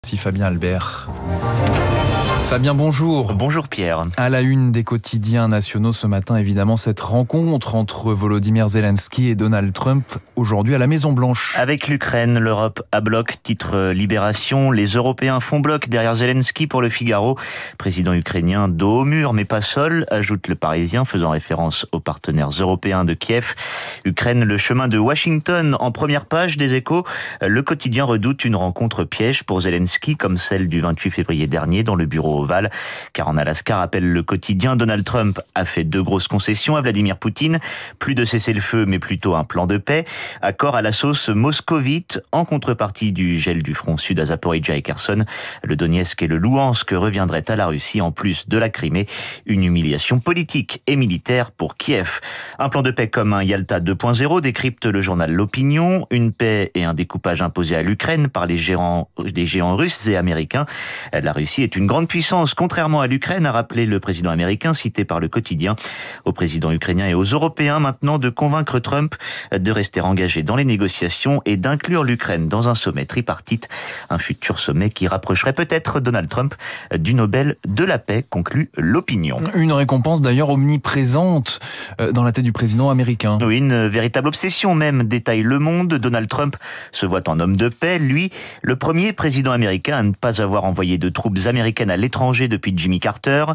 Merci Fabien Albert. Fabien, bonjour. Bonjour Pierre. À la une des quotidiens nationaux ce matin, évidemment, cette rencontre entre Volodymyr Zelensky et Donald Trump, aujourd'hui à la Maison-Blanche. Avec l'Ukraine, l'Europe à bloc, titre Libération. Les Européens font bloc derrière Zelensky pour le Figaro. Président ukrainien dos au mur, mais pas seul, ajoute le Parisien, faisant référence aux partenaires européens de Kiev. Ukraine, le chemin de Washington, en première page des Échos. Le quotidien redoute une rencontre piège pour Zelensky, comme celle du 28 février dernier dans le bureau ovale. Car en Alaska, rappelle le quotidien, Donald Trump a fait 2 grosses concessions à Vladimir Poutine. Plus de cessez-le-feu, mais plutôt un plan de paix. Accord à la sauce moscovite, en contrepartie du gel du front sud à Zaporijjia et Kherson. Le Donetsk et le Louhansk reviendraient à la Russie, en plus de la Crimée. Une humiliation politique et militaire pour Kiev. Un plan de paix comme un Yalta 2.0, décrypte le journal L'Opinion. Une paix et un découpage imposés à l'Ukraine par les géants russes et américains. La Russie est une grande puissance, contrairement à l'Ukraine, a rappelé le président américain, cité par le quotidien. Au président ukrainien et aux Européens maintenant de convaincre Trump de rester engagé dans les négociations et d'inclure l'Ukraine dans un sommet tripartite. Un futur sommet qui rapprocherait peut-être Donald Trump du Nobel de la paix, conclut L'Opinion. Une récompense d'ailleurs omniprésente dans la tête du président américain. Oui, une véritable obsession même, détaille Le Monde. Donald Trump se voit en homme de paix, lui, le premier président américain à ne pas avoir envoyé de troupes américaines à l'étranger depuis Jimmy Carter.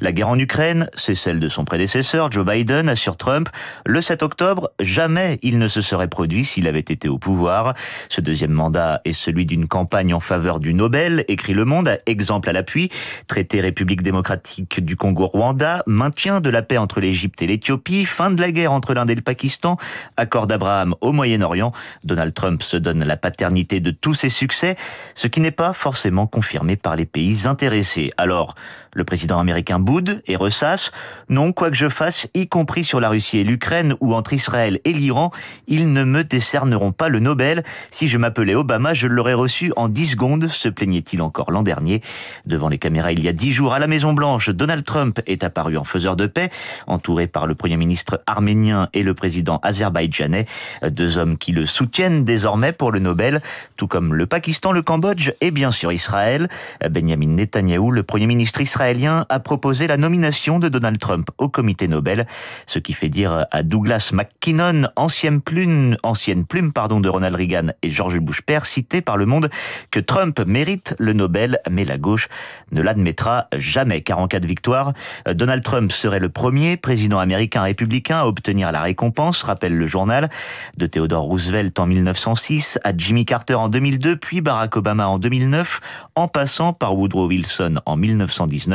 La guerre en Ukraine, c'est celle de son prédécesseur, Joe Biden, assure Trump. Le 7 octobre, jamais il ne se serait produit s'il avait été au pouvoir. Ce deuxième mandat est celui d'une campagne en faveur du Nobel, écrit Le Monde, exemple à l'appui. Traité République démocratique du Congo-Rwanda, maintien de la paix entre l'Égypte et l'Éthiopie, fin de la guerre entre l'Inde et le Pakistan, accord d'Abraham au Moyen-Orient. Donald Trump se donne la paternité de tous ses succès, ce qui n'est pas forcément confirmé par les pays intéressés. Alors, le président américain boude et ressasse. Non, quoi que je fasse, y compris sur la Russie et l'Ukraine ou entre Israël et l'Iran, ils ne me décerneront pas le Nobel. Si je m'appelais Obama, je l'aurais reçu en 10 secondes, se plaignait-il encore l'an dernier. Devant les caméras, il y a 10 jours à la Maison-Blanche, Donald Trump est apparu en faiseur de paix, entouré par le premier ministre arménien et le président azerbaïdjanais, 2 hommes qui le soutiennent désormais pour le Nobel, tout comme le Pakistan, le Cambodge et bien sûr Israël. Benjamin Netanyahou, le premier ministre israélien, a proposé la nomination de Donald Trump au comité Nobel, ce qui fait dire à Douglas McKinnon, ancienne plume de Ronald Reagan et George Bush père, cité par Le Monde, que Trump mérite le Nobel, mais la gauche ne l'admettra jamais, car en cas de victoire, Donald Trump serait le premier président américain républicain à obtenir la récompense, rappelle le journal, de Theodore Roosevelt en 1906 à Jimmy Carter en 2002, puis Barack Obama en 2009, en passant par Woodrow Wilson en 1919.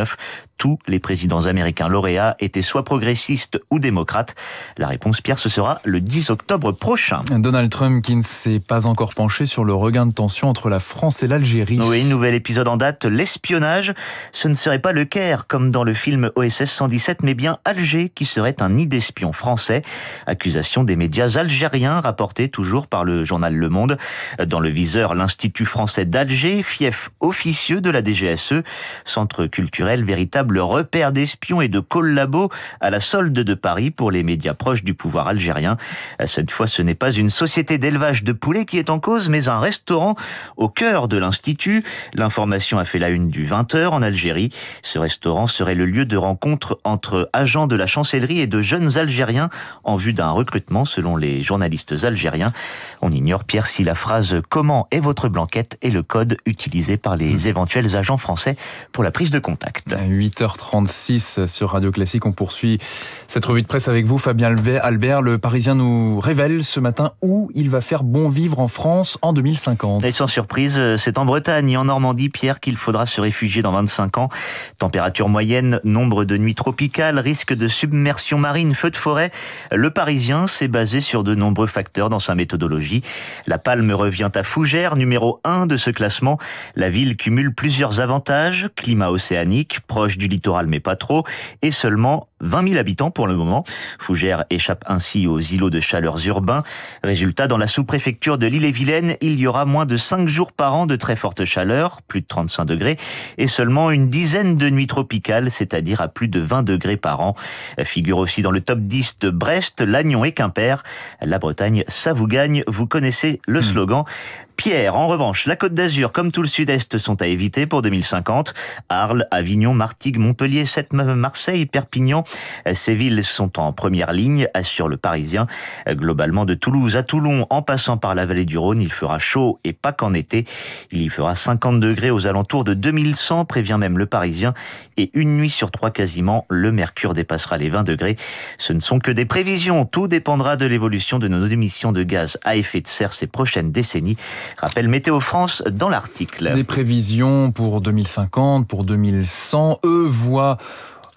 Tous les présidents américains lauréats étaient soit progressistes ou démocrates. La réponse, Pierre, ce sera le 10 octobre prochain. Donald Trump qui ne s'est pas encore penché sur le regain de tension entre la France et l'Algérie. Oui, nouvel épisode en date, l'espionnage. Ce ne serait pas le Caire, comme dans le film OSS 117, mais bien Alger, qui serait un nid d'espions français. Accusation des médias algériens, rapportée toujours par le journal Le Monde. Dans le viseur, l'Institut français d'Alger, fief officieux de la DGSE, centre culturel, véritable repère d'espions et de collabos à la solde de Paris pour les médias proches du pouvoir algérien. Cette fois, ce n'est pas une société d'élevage de poulets qui est en cause, mais un restaurant au cœur de l'Institut. L'information a fait la une du 20h en Algérie. Ce restaurant serait le lieu de rencontre entre agents de la chancellerie et de jeunes Algériens en vue d'un recrutement, selon les journalistes algériens. On ignore, Pierre, si la phrase « Comment est votre blanquette ?» est le code utilisé par les éventuels agents français pour la prise de contact. 8h36 sur Radio Classique, on poursuit cette revue de presse avec vous, Fabien Albert. Le Parisien nous révèle ce matin où il va faire bon vivre en France en 2050. Et sans surprise, c'est en Bretagne et en Normandie, Pierre, qu'il faudra se réfugier dans 25 ans. Température moyenne, nombre de nuits tropicales, risque de submersion marine, feux de forêt. Le Parisien s'est basé sur de nombreux facteurs dans sa méthodologie. La palme revient à Fougères, numéro 1 de ce classement. La ville cumule plusieurs avantages, climat océanique, proche du littoral mais pas trop, et seulement 20 000 habitants pour le moment. Fougères échappe ainsi aux îlots de chaleur urbains. Résultat, dans la sous-préfecture de l'Ille-et-Vilaine, il y aura moins de 5 jours par an de très forte chaleur, plus de 35 degrés, et seulement une dizaine de nuits tropicales, c'est-à-dire à plus de 20 degrés par an. Figure aussi dans le top 10 de Brest, Lannion et Quimper. La Bretagne, ça vous gagne, vous connaissez le slogan. Pierre, en revanche, la Côte d'Azur, comme tout le Sud-Est, sont à éviter pour 2050. Arles, Avignon, Martigues, Montpellier, Sète, Marseille, Perpignan. Ces villes sont en première ligne, assure le Parisien. Globalement, de Toulouse à Toulon, en passant par la vallée du Rhône, il fera chaud et pas qu'en été. Il y fera 50 degrés aux alentours de 2100, prévient même le Parisien. Et une nuit sur 3 quasiment, le mercure dépassera les 20 degrés. Ce ne sont que des prévisions. Tout dépendra de l'évolution de nos émissions de gaz à effet de serre ces prochaines décennies. Rappelle Météo France dans l'article. Des prévisions pour 2050, pour 2100. Eux voient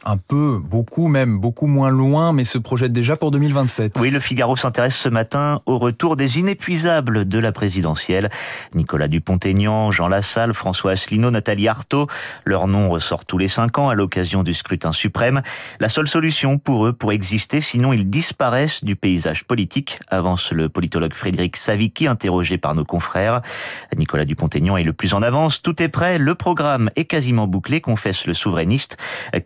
un peu, beaucoup moins loin, mais se projettent déjà pour 2027. Oui, le Figaro s'intéresse ce matin au retour des inépuisables de la présidentielle. Nicolas Dupont-Aignan, Jean Lassalle, François Asselineau, Nathalie Arthaud. Leur nom ressort tous les 5 ans à l'occasion du scrutin suprême. La seule solution pour eux pour exister, sinon ils disparaissent du paysage politique, avance le politologue Frédéric Savicki, interrogé par nos confrères. Nicolas Dupont-Aignan est le plus en avance. Tout est prêt, le programme est quasiment bouclé, confesse le souverainiste,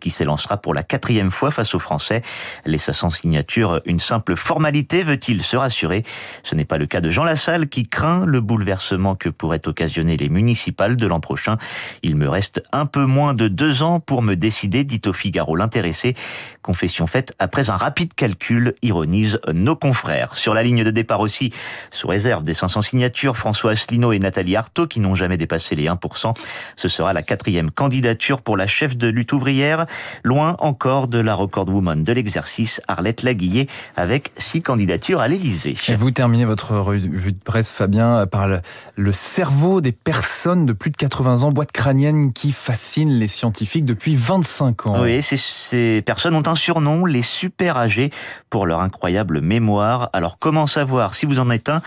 qui s'élancera pour la 4e fois face aux Français. Les 500 signatures, une simple formalité, veut-il se rassurer? Ce n'est pas le cas de Jean Lassalle qui craint le bouleversement que pourraient occasionner les municipales de l'an prochain. Il me reste un peu moins de 2 ans pour me décider, dit au Figaro l'intéressé. Confession faite après un rapide calcul, ironise nos confrères. Sur la ligne de départ aussi, sous réserve des 500 signatures, François Asselineau et Nathalie Arthaud qui n'ont jamais dépassé les 1%. Ce sera la 4e candidature pour la chef de lutte ouvrière. Loin encore de la record woman de l'exercice, Arlette Laguillet, avec 6 candidatures à l'Élysée. Et vous terminez votre revue de presse, Fabien, par le cerveau des personnes de plus de 80 ans, boîte crânienne qui fascine les scientifiques depuis 25 ans. Oui, ces personnes ont un surnom, les super âgés, pour leur incroyable mémoire. Alors comment savoir si vous en êtes un?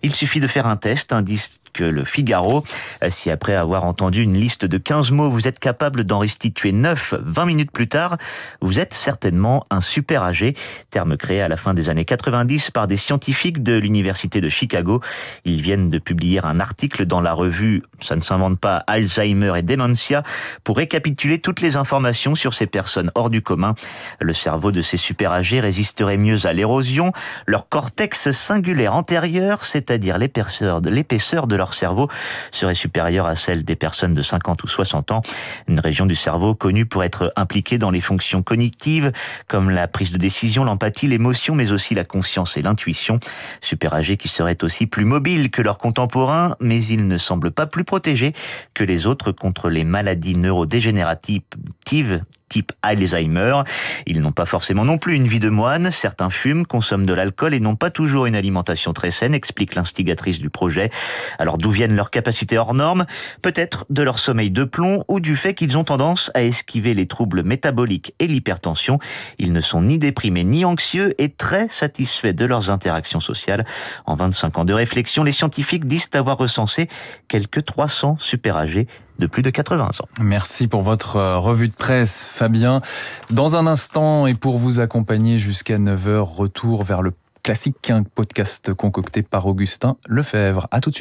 Il suffit de faire un test, indique le Figaro. Si après avoir entendu une liste de 15 mots, vous êtes capable d'en restituer 9 20 minutes plus tard, vous êtes certainement un super âgé, terme créé à la fin des années 90 par des scientifiques de l'université de Chicago. Ils viennent de publier un article dans la revue, ça ne s'invente pas, Alzheimer et Dementia, pour récapituler toutes les informations sur ces personnes hors du commun. Le cerveau de ces super âgés résisterait mieux à l'érosion. Leur cortex singulaire antérieur, c'est-à-dire l'épaisseur de leur cerveau, serait supérieure à celle des personnes de 50 ou 60 ans. Une région du cerveau connue pour être impliquée dans les fonctions cognitives, comme la prise de décision, l'empathie, l'émotion, mais aussi la conscience et l'intuition. Super âgés qui seraient aussi plus mobiles que leurs contemporains, mais ils ne semblent pas plus protégés que les autres contre les maladies neurodégénératives type Alzheimer. Ils n'ont pas forcément non plus une vie de moine. Certains fument, consomment de l'alcool et n'ont pas toujours une alimentation très saine, explique l'instigatrice du projet. Alors d'où viennent leurs capacités hors normes? Peut-être de leur sommeil de plomb ou du fait qu'ils ont tendance à esquiver les troubles métaboliques et l'hypertension. Ils ne sont ni déprimés ni anxieux et très satisfaits de leurs interactions sociales. En 25 ans de réflexion, les scientifiques disent avoir recensé quelques 300 super âgés de plus de 80 ans. Merci pour votre revue de presse, Fabien. Dans un instant, et pour vous accompagner jusqu'à 9h, retour vers le classique, un podcast concocté par Augustin Lefebvre. À tout de suite.